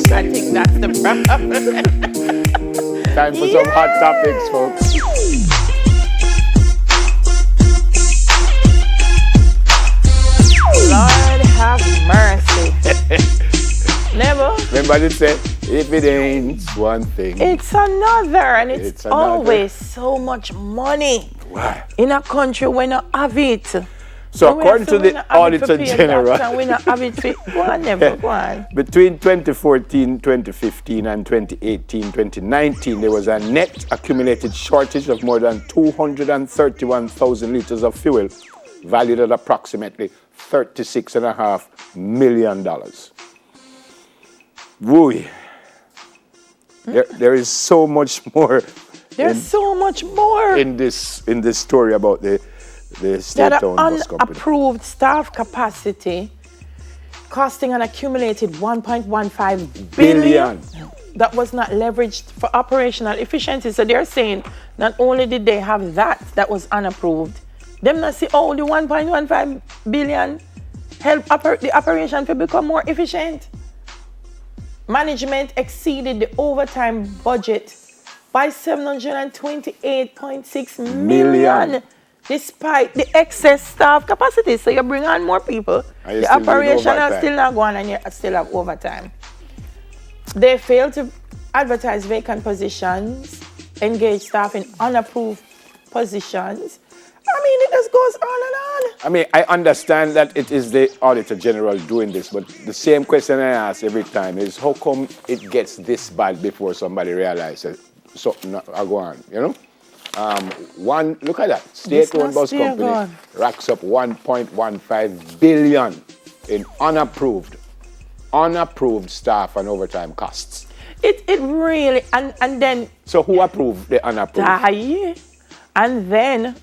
nice. I think that's the problem. Time for some hot topics, folks. Lord have mercy. Never. Remember they said, if it ain't one thing, It's another, and it's another. always so much money Why? in a country when you have it. So When we according to have we the not have it Auditor for pay General, tax and we not have it for, go on, never, go on. between 2014, 2015, and 2018, 2019, there was a net accumulated shortage of more than 231,000 liters of fuel, valued at approximately $36.5 million. Woo. There is so much more There's so much more. in this story about the That state-owned bus company. unapproved staff capacity costing an accumulated 1.15 billion. That was not leveraged for operational efficiency. So they're saying not only did they have that was unapproved, them not see the 1.15 billion help the operation to become more efficient. Management exceeded the overtime budget by 728.6 million. Despite the excess staff capacity. So you bring on more people, And you the still doing operation is overtime. still not going and you still have overtime. They fail to advertise vacant positions, engage staff in unapproved positions. I mean, it just goes on and on. I mean, I understand that it is the Auditor General doing this, but the same question I ask every time is how come it gets this bad before somebody realizes something not go on, you know? Look at that. State-owned bus company racks up 1.15 billion in unapproved staff and overtime costs. It really, and then... So who approved the unapproved? And then,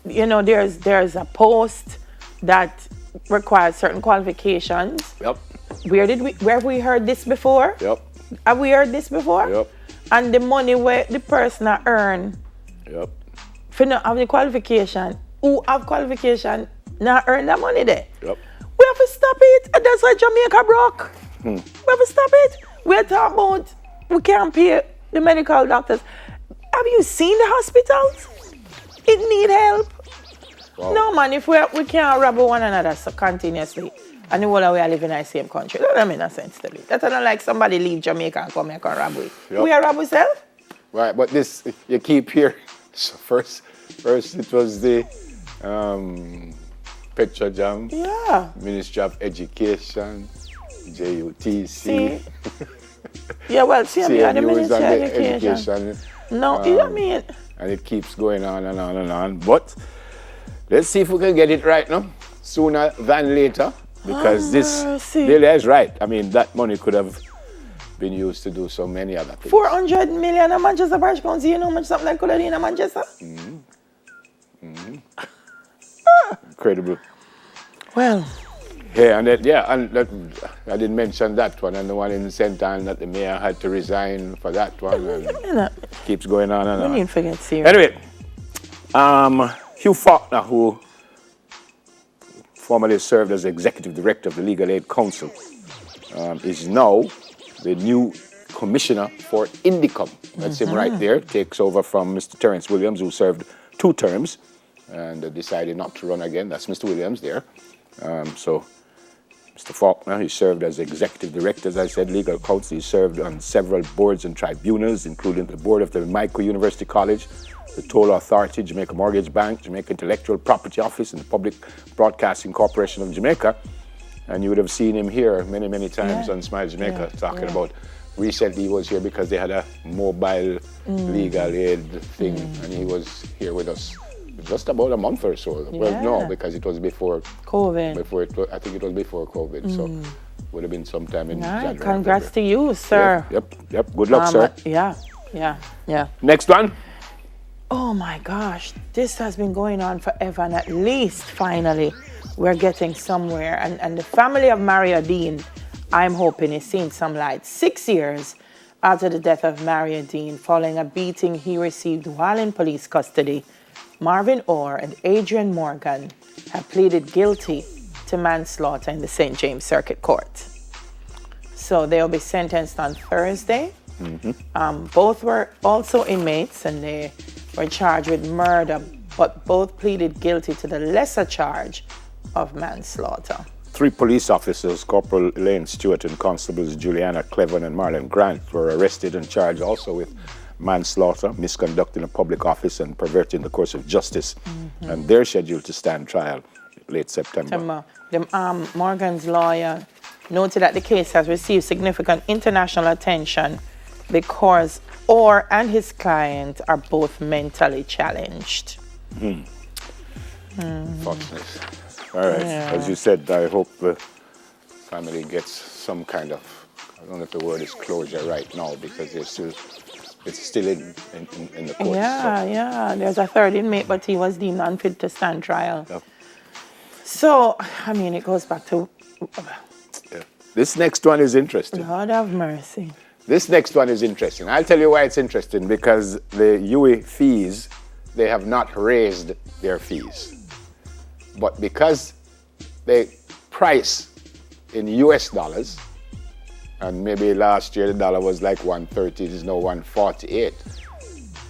you know, there's a post that requires certain qualifications. Yep. Where have we heard this before? Yep. Have we heard this before? Yep. And the money where the person earn Yep. for not have the qualification, who have qualification, not earn that money there. Yep. We have to stop it. And that's why Jamaica broke. We have to stop it. We're talking about we can't pay the medical doctors. Have you seen the hospitals? It need help. Wow. No man, if we can't rob one another so continuously, and the whole of we are living in the same country, that doesn't make no sense to me. That's not like somebody leave Jamaica and come here and rob we. Yep. We are rob ourselves. Right, but this you keep hearing. So first it was the Petra Jam, Yeah. Ministry of Education, JUTC. See? Yeah, well, see, I mean, the CNU is Ministry on of the Education. education. No, you know what I mean? And it keeps going on and on and on. But let's see if we can get it right now, sooner than later, because this really is right. I mean, that money could have been used to do so many other things. 400 million in Manchester Branch Council, you know how much something like could have been in Manchester? Incredible. Well. Yeah, and I didn't mention that one, and the one in St. Anne that the mayor had to resign for that one, and keeps going on and on. We need to forget serious. Anyway, Hugh Faulkner, who formerly served as executive director of the Legal Aid Council, is now the new commissioner for Indicom. That's him right there. Takes over from Mr. Terence Williams, who served 2 terms and decided not to run again. That's Mr. Williams there. So Mr. Faulkner, he served as executive director, as I said, legal counsel. He served on several boards and tribunals, including the board of the Jamaica University College, the Toll Authority, Jamaica Mortgage Bank, Jamaica Intellectual Property Office, and the Public Broadcasting Corporation of Jamaica. And you would have seen him here many, many times on Smile Jamaica talking about, recently he was here because they had a mobile legal aid thing, and he was here with us just about a month or so. Well, no, because it was before COVID. I think it was before COVID, so would have been sometime in January. Congrats to you, sir. Yep. Good luck, sir. Yeah. Next one. Oh my gosh, this has been going on forever, and at least finally we're getting somewhere. And the family of Mario Dean, I'm hoping, is seeing some light. 6 years after the death of Mario Dean, following a beating he received while in police custody, Marvin Orr and Adrian Morgan have pleaded guilty to manslaughter in the St. James Circuit Court. So they'll be sentenced on Thursday. Both were also inmates and they were charged with murder, but both pleaded guilty to the lesser charge of manslaughter. 3 police officers, Corporal Elaine Stewart and Constables Juliana Cleven and Marlon Grant, were arrested and charged also with manslaughter, misconduct in a public office, and perverting the course of justice. And they're scheduled to stand trial late September. Morgan's lawyer noted that the case has received significant international attention because Orr and his client are both mentally challenged. Unfortunate. All right. As you said, I hope the family gets some kind of, I don't know if the word is closure right now, because it's still in the court. Yeah. There's a third inmate, but he was deemed unfit to stand trial. Yep. So, I mean, it goes back to... This next one is interesting. Lord have mercy. This next one is interesting. I'll tell you why it's interesting, because the UWI fees, they have not raised their fees. But because they price in US dollars, and maybe last year the dollar was like 130, it is now 148.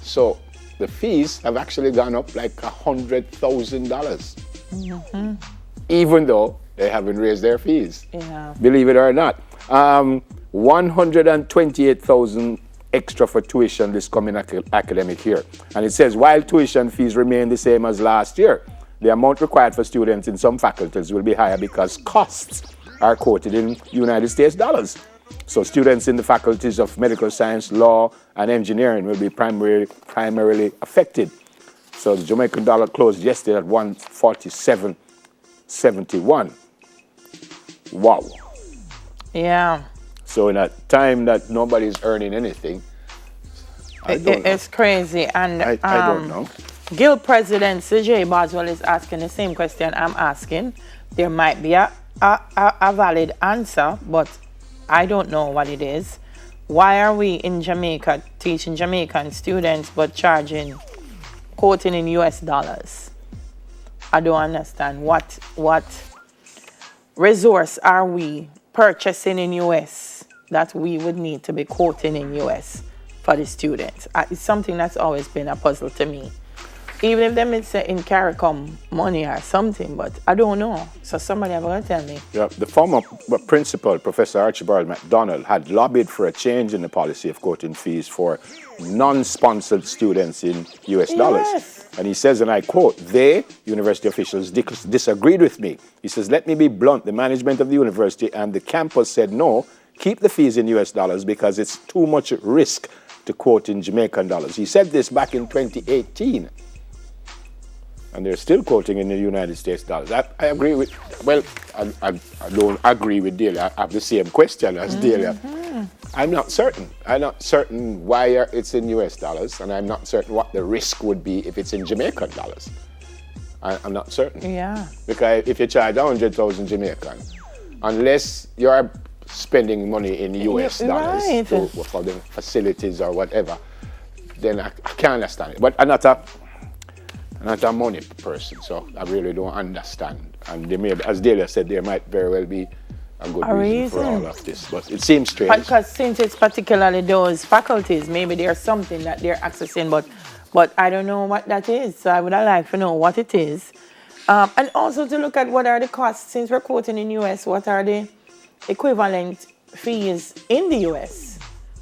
So the fees have actually gone up like $100,000, even though they haven't raised their fees. Yeah. Believe it or not. 128,000 extra for tuition this coming academic year. And it says, while tuition fees remain the same as last year, the amount required for students in some faculties will be higher because costs are quoted in United States dollars. So students in the faculties of medical science, law, and engineering will be primarily affected. So the Jamaican dollar closed yesterday at 147.71. Wow. Yeah. So in a time that nobody's earning anything, it's crazy. And I don't know. Guild President CJ Boswell is asking the same question I'm asking. There might be a valid answer, but I don't know what it is. Why are we in Jamaica teaching Jamaican students but quoting in US dollars? I don't understand. What resource are we purchasing in US that we would need to be quoting in US for the students? It's something that's always been a puzzle to me. Even if them it's in CARICOM money or something, but I don't know. So somebody ever gonna tell me. Yeah, the former principal, Professor Archibald MacDonald, had lobbied for a change in the policy of quoting fees for non-sponsored students in US dollars. And he says, and I quote, they, university officials, disagreed with me. He says, let me be blunt, the management of the university and the campus said, no, keep the fees in US dollars because it's too much risk to quote in Jamaican dollars. He said this back in 2018. And they're still quoting in the United States dollars. I agree with, well, I don't agree with Delia. I have the same question as Delia. I'm not certain. I'm not certain why it's in US dollars, and I'm not certain what the risk would be if it's in Jamaican dollars. I'm not certain. Yeah. Because if you charge 100,000 Jamaican, unless you're spending money in US dollars for the facilities or whatever, then I can't understand it. But I'm not a money person, so I really don't understand. And they may, as Delia said, there might very well be a good reason for all of this, but it seems strange. Because since it's particularly those faculties, maybe there's something that they're accessing, but I don't know what that is. So I would like to know what it is. And also to look at what are the costs, since we're quoting in US, what are the equivalent fees in the US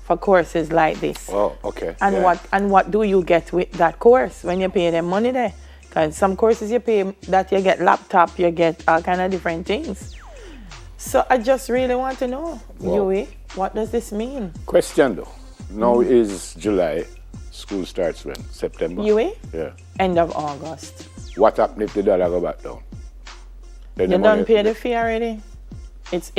for courses like this? Oh, okay. And what do you get with that course when you pay them money there? Because some courses you pay that you get laptop, you get all kind of different things. So I just really want to know, Yui, what does this mean? Question though. Now is July. School starts when? September? Yui? Yeah. End of August. What happens if the dollar go back down? Then you don't pay the fee already? It's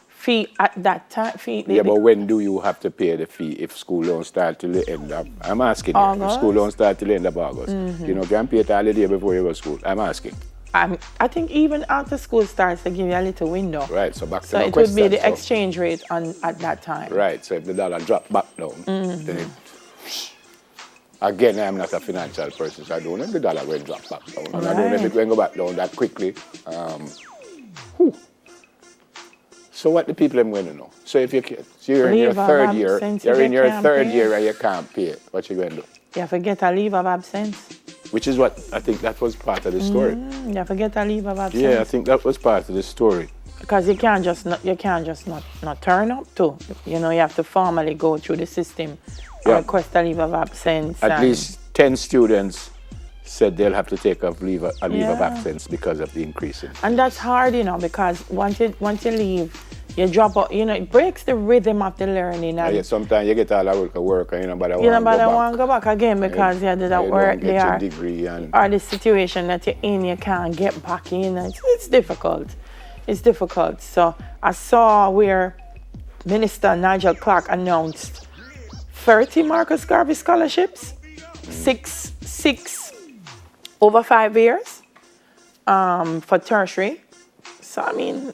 fee at that time. But when do you have to pay the fee if school don't start till the end of? I'm asking you. If school don't start till the end of August, you know, can pay it all the day before you go to school. I'm asking. I think even after school starts, they give you a little window. Right. So back to so my it question. would be the exchange rate at that time. Right. So if the dollar drop back down, then it. Again, I'm not a financial person, so I don't know if the dollar will drop back down. And I don't know if it will go back down that quickly. So what the people them going to know? So if you're in your Leave of third year, absence you're if in you your can't third pay. year and you can't pay it, what you going to do? You have to get a leave of absence. Which is what I think that was part of the story. You have to get a leave of absence. Yeah, I think that was part of the story. Because you can't just not turn up too. You know, you have to formally go through the system, Yeah. request a leave of absence. At and- least 10 students said they'll have to take a leave of Yeah. absence because of the increase in. And that's hard, you know, because once you leave, you drop out. You know, it breaks the rhythm of the learning. And Yeah, sometimes you get all the work and you know, but I you know, but I want want to go back again because you did that you work don't get there. your degree and Or the situation that you're in, you can't get back in. It's difficult. It's difficult. So I saw where Minister Nigel Clark announced 30 Marcus Garvey scholarships, six over 5 years for tertiary. So I mean,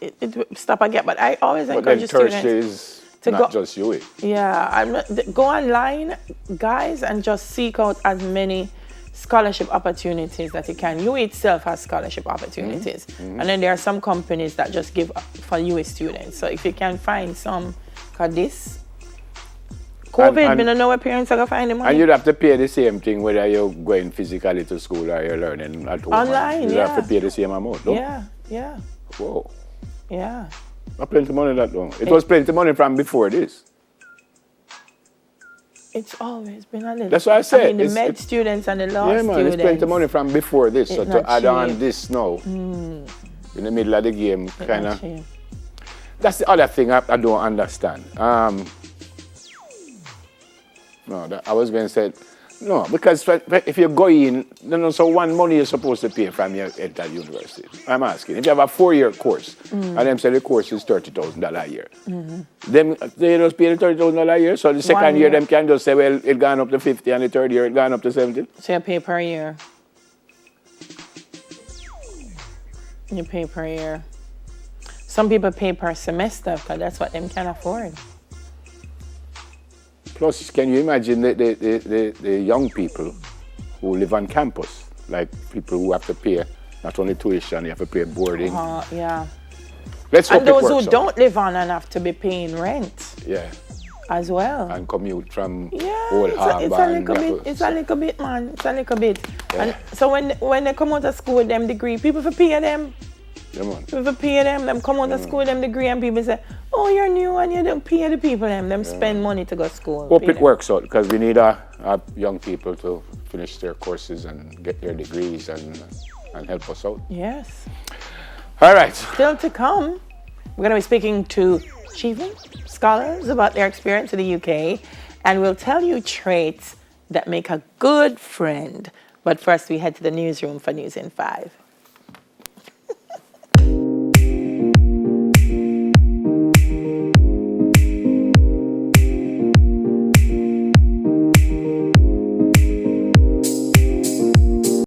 it stop again. But I always but encourage then students tertiary is to not go- just you. Yeah, go online, guys, and just seek out as many scholarship opportunities that you can. You itself has scholarship opportunities. And then there are some companies that just give for UA students. So if you can find some, because this COVID, And- I don't know where parents are going to find the money. And you'd have to pay the same thing whether you're going physically to school or you're learning at home. Online, You'd yeah. have to pay the same amount, no? Yeah. Whoa. Yeah. Not plenty money that long. It was plenty money from before this. It's always been a little. That's what I said. I mean, the It's- med students and the law Yeah, man, students. it's plenty money from before this. So It's to not add on cheap. this now, in the middle of the game, It's kind not of. cheap. That's the other thing I don't understand. I was going to say, no, because if you go in, so one money you're supposed to pay from your enter university. I'm asking. If you have a 4-year course, and them say the course is $30,000 a year, then they just pay the $30,000 a year. So the second year, year. them can just say, well, it gone up to 50, and the third year, it gone up to 70. So you pay per year. You pay per year. Some people pay per semester because that's what them can afford. Plus, can you imagine the young people who live on campus, like people who have to pay not only tuition, you have to pay boarding. Yeah. Let's hope And those it who works out. don't live on and have to be paying rent Yeah, as well. and commute from Yeah, Old it's Harbour a little and bit. Raffles. It's a little bit, man. It's a little bit. Yeah. And so when they come out of school with them degree, people for pay them. Yeah, man. People for pay them. Them come out of school with them degree, and people say, "Oh, you're new and you don't pay the people them. Them spend money to go to school." Hope pay it them. works out because we need our young people to finish their courses and get their degrees and help us out. Yes. All right. Still to come, we're going to be speaking to achievement scholars about their experience in the UK, and we'll tell you traits that make a good friend. But first, we head to the newsroom for News in 5.